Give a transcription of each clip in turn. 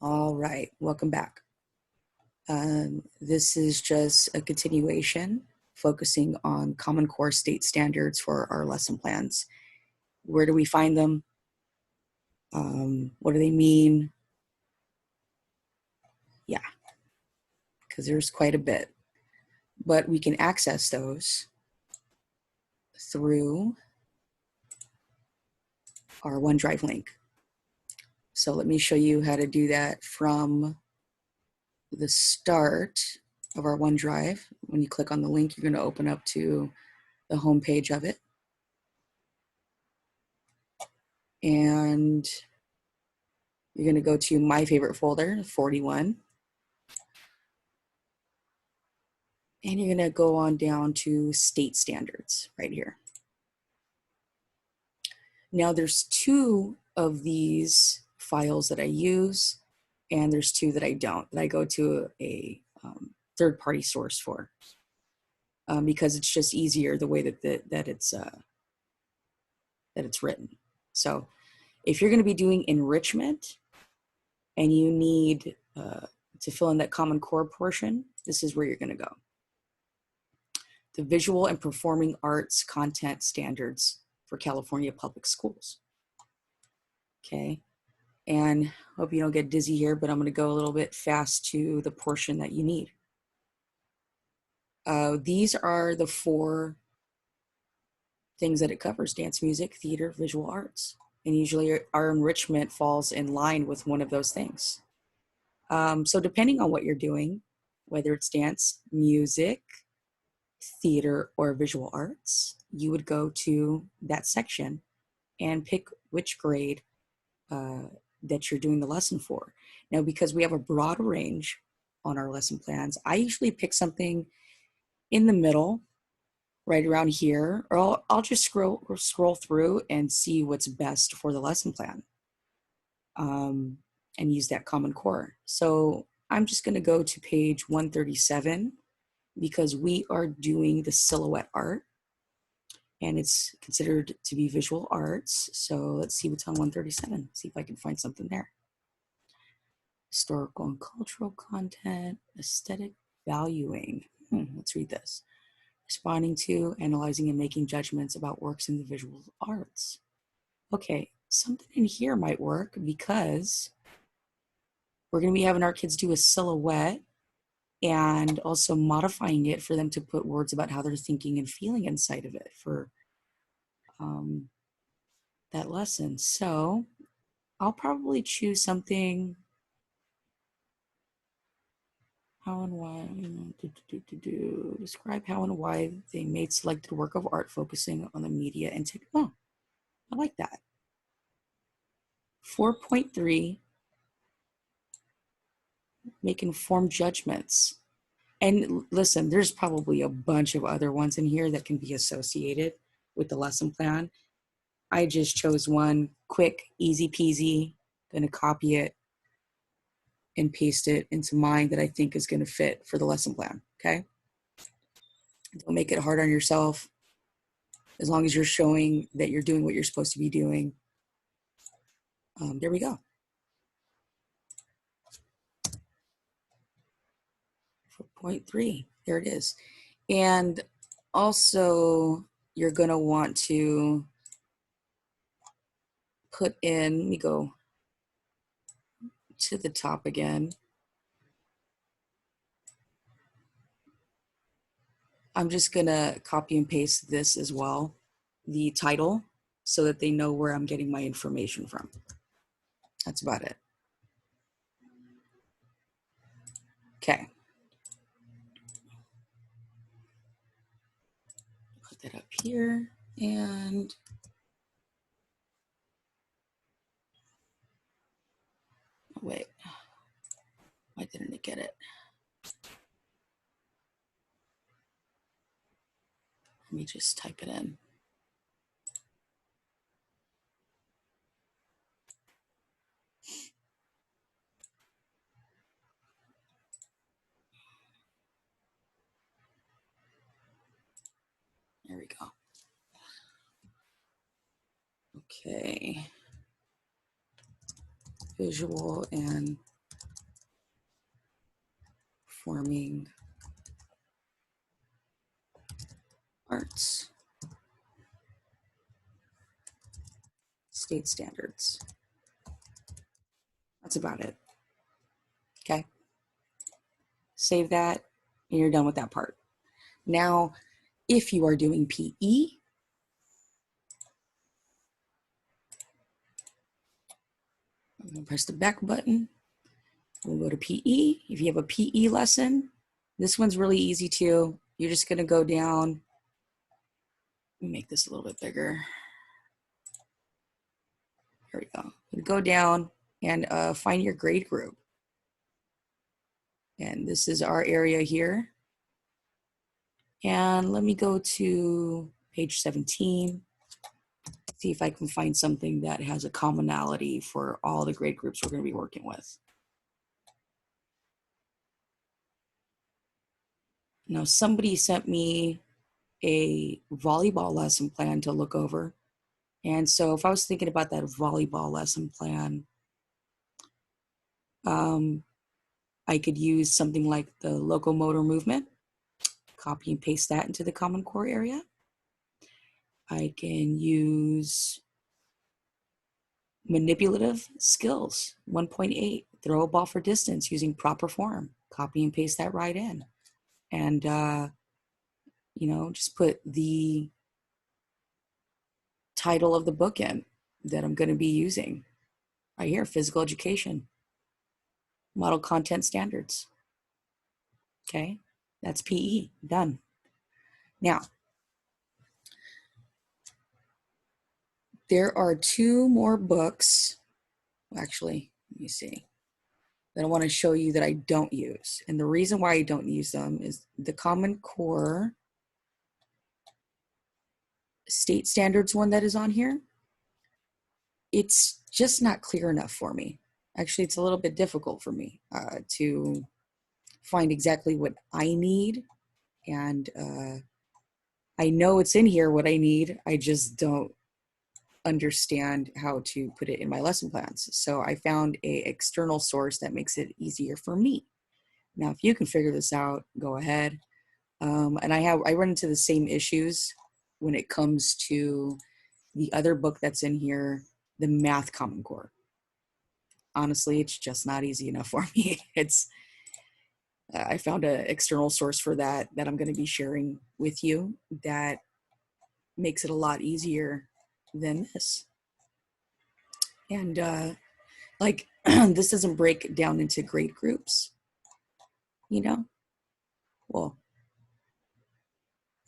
All right, welcome back. This is just a continuation focusing on Common Core state standards for our lesson plans. Where do we find them? What do they mean? Yeah, because there's quite a bit. But we can access those through our OneDrive link. So let me show you how to do that from the start of our OneDrive. When you click on the link, you're going to open up to the home page of it. And you're going to go to my favorite folder, 41. And you're going to go on down to state standards right here. Now there's two of these files that I use, and there's two that I don't, that I go to a third-party source for, because it's just easier the way that it's written. So if you're going to be doing enrichment and you need to fill in that Common Core portion, this is where you're going to go. The Visual and Performing Arts Content Standards for California Public Schools. Okay, and hope you don't get dizzy here, but I'm going to go a little bit fast to the portion that you need. These are the 4 things that it covers: dance, music, theater, visual arts. And usually our enrichment falls in line with one of those things. So depending on what you're doing, whether it's dance, music, theater, or visual arts, you would go to that section and pick which grade that you're doing the lesson for. Now, because we have a broad range on our lesson plans, I usually pick something in the middle, right around here, or I'll just scroll through and see what's best for the lesson plan, and use that Common Core. So I'm just going to go to page 137 because we are doing the silhouette art, and it's considered to be visual arts. So let's see what's on 137, see if I can find something there. Historical and cultural content, aesthetic valuing. Let's read this. Responding to, analyzing, and making judgments about works in the visual arts. Okay, something in here might work because we're going to be having our kids do a silhouette and also modifying it for them to put words about how they're thinking and feeling inside of it for that lesson. So I'll probably choose something. How and why, describe how and why they made selected work of art focusing on the media and oh, I like that. 4.3, make informed judgments. And listen, there's probably a bunch of other ones in here that can be associated with the lesson plan. I just chose one, quick, easy peasy, gonna copy it and paste it into mine that I think is gonna fit for the lesson plan, okay? Don't make it hard on yourself. As long as you're showing that you're doing what you're supposed to be doing. There we go. 4.3, there it is. And also you're gonna want to put in, let me go to the top again. I'm just gonna copy and paste this as well, the title, so that they know where I'm getting my information from. That's about it. Okay. Put that up here and oh, wait, why didn't it get it? Let me just type it in. There we go. Okay. Visual and Performing arts, state standards. That's about it. Okay. Save that, and you're done with that part. Now, if you are doing PE, I'm going to press the back button. We'll go to PE. If you have a PE lesson, this one's really easy too. You're just going to go down. Let me make this a little bit bigger. There we go. You go down and find your grade group. And this is our area here. And let me go to page 17. See if I can find something that has a commonality for all the grade groups we're going to be working with. Now, somebody sent me a volleyball lesson plan to look over. And so if I was thinking about that volleyball lesson plan, I could use something like the locomotor movement, copy and paste that into the Common Core area. I can use manipulative skills, 1.8, throw a ball for distance using proper form, copy and paste that right in. And, just put the title of the book in that I'm going to be using right here, physical education, model content standards. Okay, that's PE, done. Now, there are two more books, actually, let me see, that I want to show you that I don't use. And the reason why I don't use them is the Common Core state standards one that is on here. It's just not clear enough for me. Actually, it's a little bit difficult for me to find exactly what I need. And I know it's in here what I need. I just don't understand how to put it in my lesson plans. So I found an external source that makes it easier for me. Now, if you can figure this out, go ahead. And I run into the same issues when it comes to the other book that's in here, the Math Common Core. Honestly, it's just not easy enough for me. I found an external source for that I'm going to be sharing with you that makes it a lot easier than this. And this doesn't break down into grade groups, Well,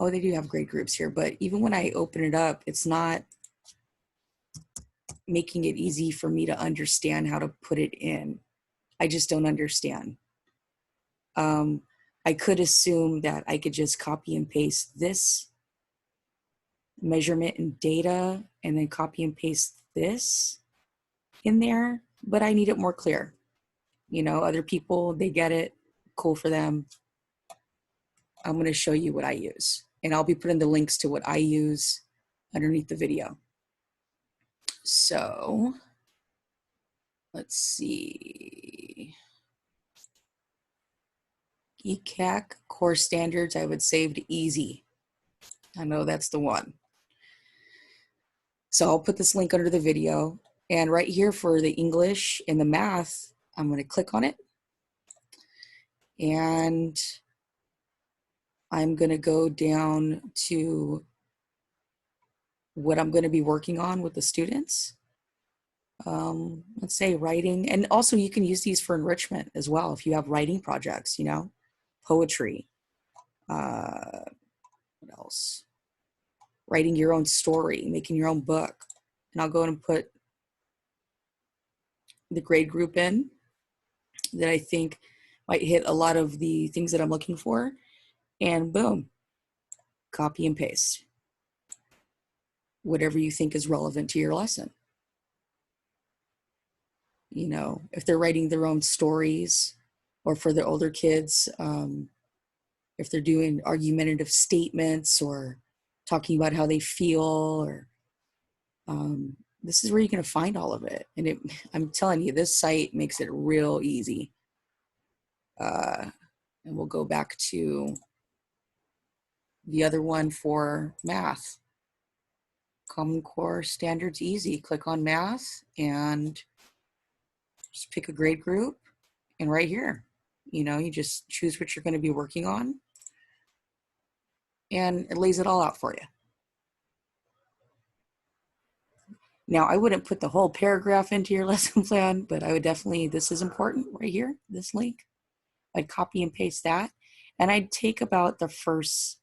oh, they do have grade groups here, but even when I open it up, it's not making it easy for me to understand how to put it in. I just don't understand. I could assume that I could just copy and paste this measurement and data and then copy and paste this in there, but I need it more clear. Other people, they get it, cool for them. I'm going to show you what I use, and I'll be putting the links to what I use underneath the video. So let's see. ECAC core standards, I would save to easy. I know that's the one. So I'll put this link under the video, and right here for the English and the math, I'm going to click on it, and I'm going to go down to what I'm going to be working on with the students. Let's say writing, and also you can use these for enrichment as well if you have writing projects, poetry. What else? Writing your own story, making your own book. And I'll go and put the grade group in that I think might hit a lot of the things that I'm looking for. And boom, copy and paste whatever you think is relevant to your lesson. If they're writing their own stories, or for the older kids, if they're doing argumentative statements or talking about how they feel, or this is where you're going to find all of it. And I'm telling you, this site makes it real easy. And we'll go back to the other one for math. Common Core Standards Easy. Click on math and just pick a grade group. And right here, you just choose what you're going to be working on. And it lays it all out for you. Now, I wouldn't put the whole paragraph into your lesson plan, but I would definitely, this is important right here, this link. I'd copy and paste that. And I'd take about the first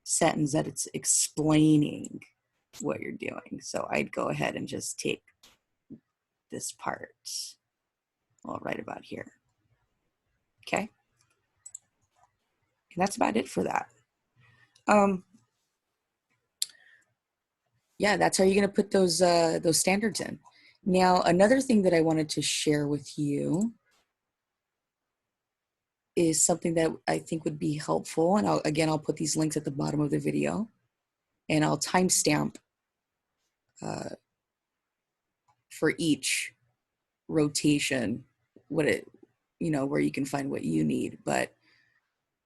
sentence that it's explaining what you're doing. So I'd go ahead and just take this part. I'll write about here. Okay. And that's about it for that. Yeah, that's how you're going to put those standards in. Now, another thing that I wanted to share with you is something that I think would be helpful. And I'll put these links at the bottom of the video, and I'll timestamp for each rotation where you can find what you need. But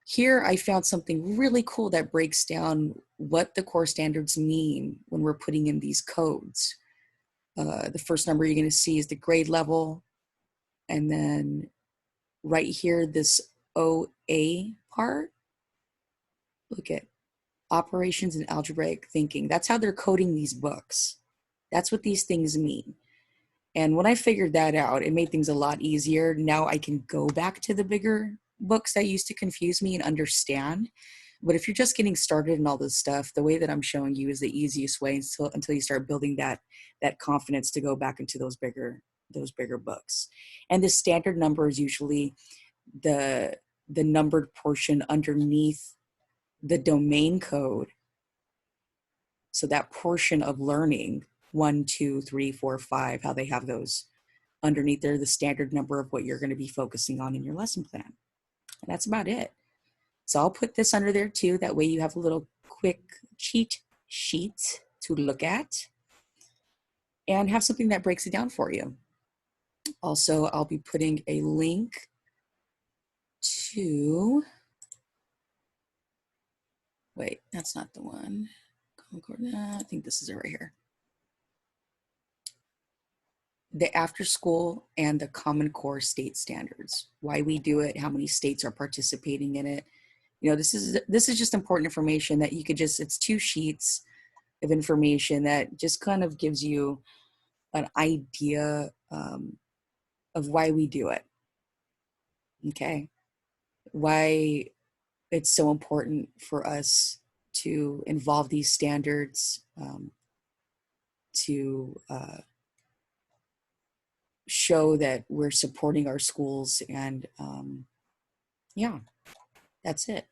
here I found something really cool that breaks down what the core standards mean when we're putting in these codes. The first number you're going to see is the grade level. And then right here, this OA part, look at operations and algebraic thinking. That's how they're coding these books. That's what these things mean. And when I figured that out, it made things a lot easier. Now I can go back to the bigger books that used to confuse me and understand. But if you're just getting started in all this stuff, the way that I'm showing you is the easiest way until you start building that confidence to go back into those bigger books. And the standard number is usually the numbered portion underneath the domain code. So that portion of learning, 1, 2, 3, 4, 5, how they have those underneath there, the standard number of what you're going to be focusing on in your lesson plan. And that's about it. So I'll put this under there too. That way you have a little quick cheat sheet to look at and have something that breaks it down for you. Also, I'll be putting a link to, wait, that's not the one. I think this is it right here. The after school and the Common Core state standards, why we do it, how many states are participating in it. This is just important information that you could just, it's 2 sheets of information that just kind of gives you an idea of why we do it. Okay. Why it's so important for us to involve these standards, to show that we're supporting our schools, and yeah, that's it.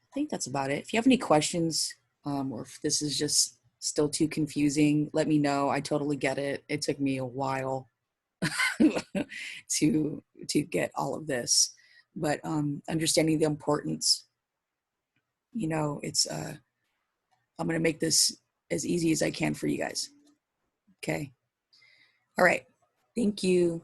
I think that's about it. If you have any questions, or if this is just still too confusing, let me know. I totally get it. It took me a while to get all of this, but understanding the importance, it's I'm going to make this as easy as I can for you guys. Okay. All right. Thank you.